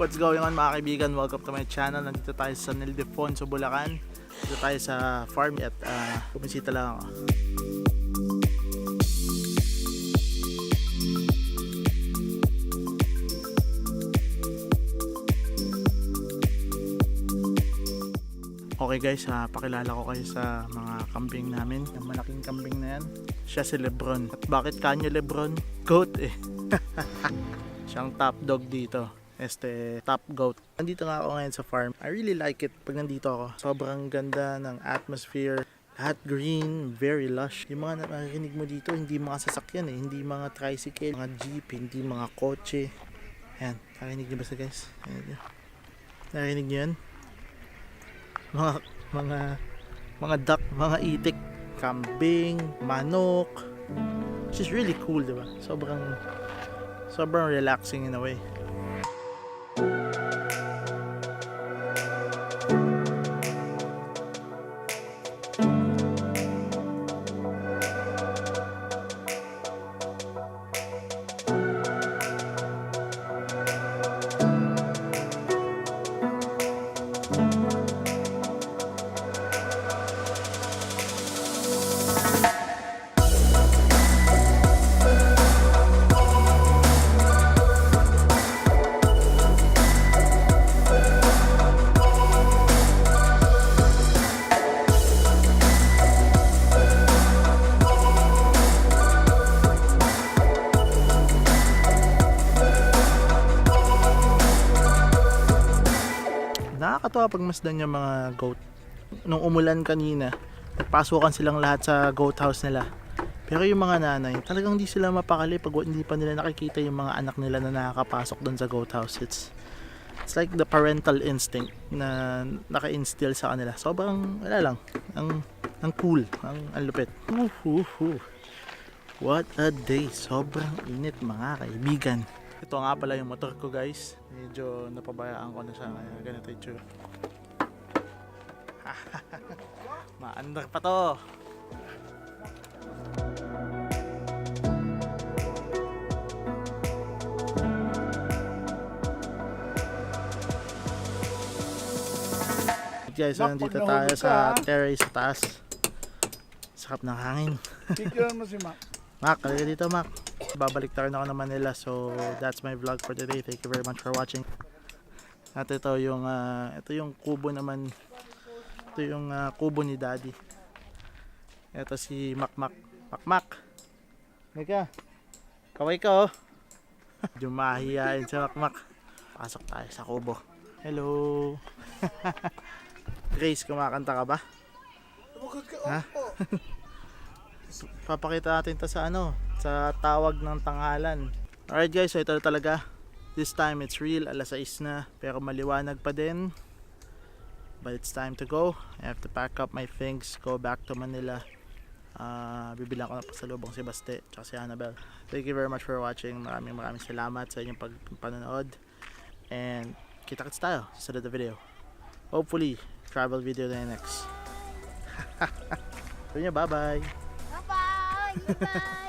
What's going on mga kaibigan? Welcome to my channel. Nandito tayo sa San Ildefonso, Bulacan. Dito tayo sa farm at bumisita lang ako. Okay guys, pakilala ko kayo sa mga kambing namin. Yung malaking kambing na yan, siya si Lebron. At bakit kanyo Lebron? Goat eh. Siyang top dog dito. Top goat. Nandito nga ako ngayon sa farm. I really like it pag nandito ako. Sobrang ganda ng atmosphere. Lahat green, very lush. Yung mga narinig mo dito, hindi mga sasakyan eh. Hindi mga tricycle, mga jeep, hindi mga kotse. Ayan, narinig niyo ba sa guys? Narinig niyo yan? Mga duck, mga itik, kambing, manok. Which is really cool, diba? Sobrang relaxing in a way. Nakakatawa pag masdan yung mga goat. Nung umulan kanina, nagpasukan silang lahat sa goat house nila. Pero yung mga nanay, talagang hindi sila mapakali pag hindi pa nila nakikita yung mga anak nila na nakakapasok doon sa goat house. It's like the parental instinct na naka-instill sa kanila. Sobrang, wala lang, ang cool, ang lupit. What a day! Sobrang init mga kaibigan. Ito nga pala yung motor ko guys. Medyo napabayaan ko na siya. Kaya ganito yung tsura. Maandar pa to. Guys, nandito tayo sa terrace sa taas. Sakap ng hangin. Picturean mo si Mac. Mac, kalagay dito Mac. Babalik tayo na ako ng Manila, so that's my vlog for today. Thank you very much for watching. At ito yung kubo naman. Ito yung kubo ni Daddy. Ito si Mac. Mika, kaway ka oh. Jumahiyain sa Mac. Pasok tayo sa kubo. Hello. Grace, kumakanta ka ba? Ha? Papakita natin ito sa sa tawag ng tanghalan. Alright guys, so ito talaga. This time it's real, alas 6 na, pero maliwanag pa din. But it's time to go. I have to pack up my things, go back to Manila. Bibilang ko na pasalubong si Baste at si Annabelle. Thank you very much for watching. Maraming salamat sa inyong panonood. And kita-kits tayo sa sunod na video. Hopefully, travel video na yung next. Bye bye. Bye-bye!